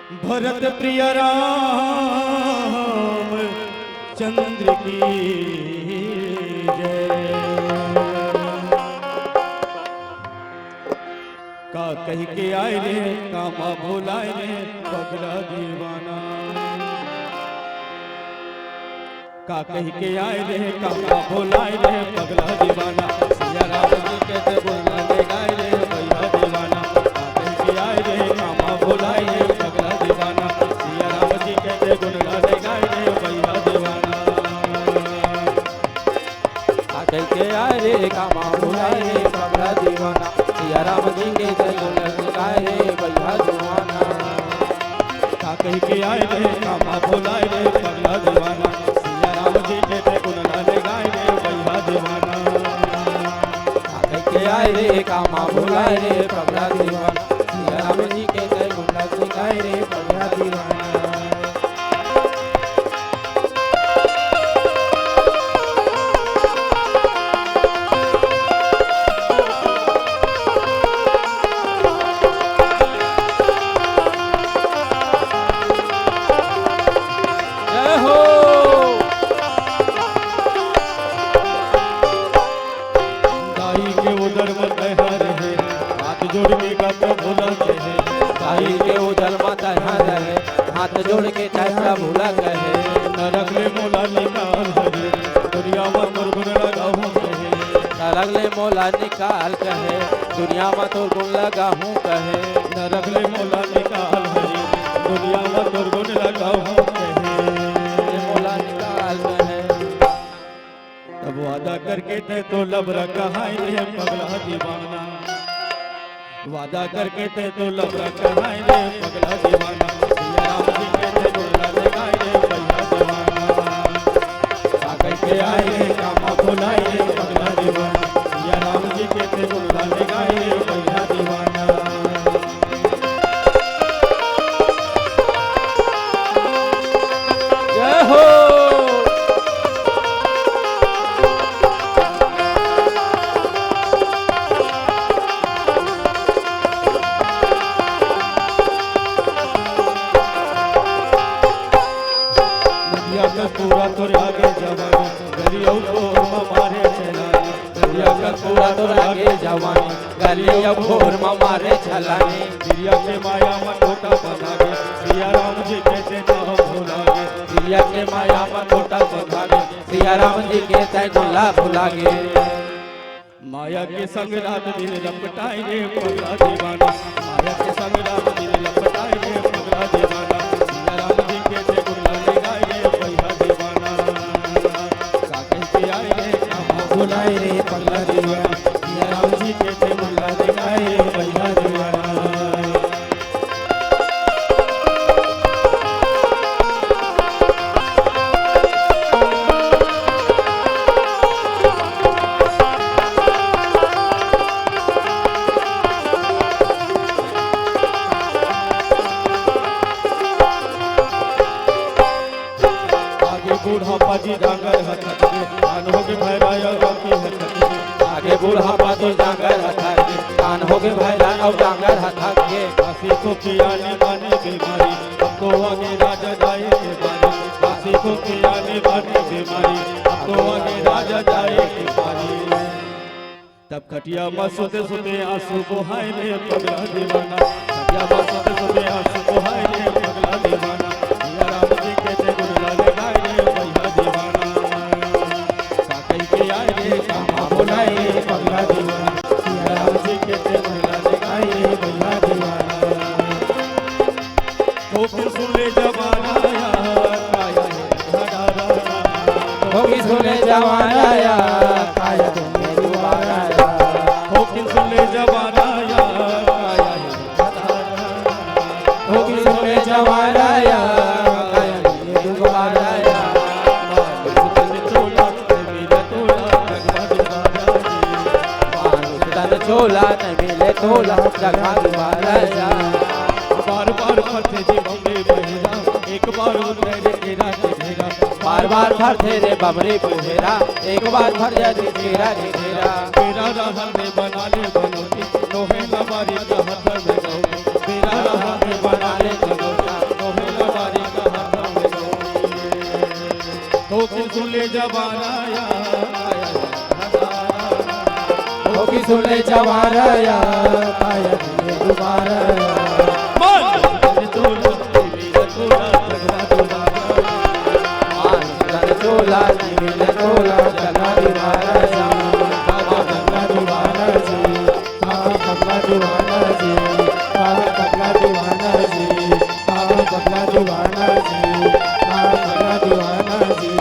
भरत प्रिय राम चंद्र की जय। का कह के आए रे कामा भुलाए रे पगला दीवाना। का कह के आए रे कामा भुलाए रे पगला दीवाना। सिया राम जी कहते बोलना ले गाए रे भैया दीवाना। का कह के आए रे कामा भुलाए रे पगला दीवाना। सिया राम जी कहते गुनगा ले गाए रे भैया दीवाना। का कह के आए रे कामा भुलाए रे पगला दीवाना। सिया राम जी के जय गुनगा रे भैया दीवाना। का कह के आए रे कामा भुलाए रे पगला दीवाना। सिया राम जी कहते गुनगा ले गाए रे भैया दीवाना। का कह के आए रे कामा भुलाए रे पगला दीवाना। सिया राम जी के जय गुनगा रे भैया दीवाना। जोड़ के गाता भोला कहे भाई के उजल माता रहे हाथ जोड़ के चाचा भोला कहे नरक ले मोला निकाल हरे दुनिया में तोर गुण लगाऊं कहे नरक ले मोला निकाल कहे दुनिया में तोर गुण लगाऊं कहे नरक ले मोला निकाल हरे दुनिया में तोर गुण लगाऊं कहे मोला निकाल कहे। तब वादा करके ते तो लब रखा है रे पगला दीवाना। वादा करके ते तो लब रखा है रे पगला दीवाना। सिया राम जी कहते गुनगा ले गाए रे भैया दीवाना। का कह के आए रे कामा भुलाए रे पगला दीवाना। सिया राम जी कहते गुनगा ले गाए रे भैया दीवाना। जय हो पूरा तोर आगे जवानी गलियों को मारे चलानी। दुनिया का पूरा तो आगे जवानी गलियों भोर में मारे छलानी। दिया के माया में टोटा बना गे सिया राम जी कहते ना हम भुलागे। दिया के माया में टोटा बना गे सिया राम जी के तय गुला भुलागे। माया के संग रात दिन लपटाए रे पगला दीवाना। माया के संग रात दिन लपटाए रे पगला दीवाना। सिया राम जी कहते गुनगा ले गाए रे भैया दीवाना। का कह के आए रे कामा भुलाए रे पगला दीवाना। सिया राम जी कहते गुनगा ले गाए रे भैया दीवाना। बूढ़ा पाजी जागर हथक के कान हो के भैराया की हथक के। आगे बूढ़ा पाजी जागर हथक के कान हो के भैरा और जागर हथक के। काशी को पियाने बानी बीमारी अब तो आगे राजा जाए के बारी। काशी को पियाने बानी बीमारी अब तो आगे राजा जाए के बारी। तब खटिया में सोते सोते आंसू बहाए रे पगला दीवाना। खटिया में सोते सोते आंसू बहाए रे पगला दीवाना। सिया राम जी कहते गुनगा ले गाए रे भैया दीवाना। का कह के आए रे कामा भुलाए रे पगला दीवाना। सिया राम जी कहते गुनगा ले गाए रे भैया दीवाना। हो फिर सुन ले जवाना काया है घड़ारा। होगी सुने जवाना या काया तुम्हें दोबारा या। हो फिर सुन ले जवाना काया है घड़ारा। होगी सुने जवाना या काया तुम्हें दोबारा या। चोला न मिले तोला जगह दोबारा जा। बार बार फरते जी बमरे बहेरा एक बार उतरे घेरा के घेरा। बार बार फरते रे बमरे पुहेरा एक बार फर जा घेरा के घेरा। तेरा रहन में बना ले बनोटी लोहे लबारी का हथर में गौटी। तेरा रहन में बना ले बनोटी जवानाया होगी सुले जवाराया काया दिले दुबारा मान चोला वीर चोला जगना चोला दिल चोला जगना दुबारा बाबा जगना दुबारा जी बाबा जगना दुबारा जी बाबा जगना दुबारा जी बाबा जगना दुबारा जी बाबा जगना दुबारा जी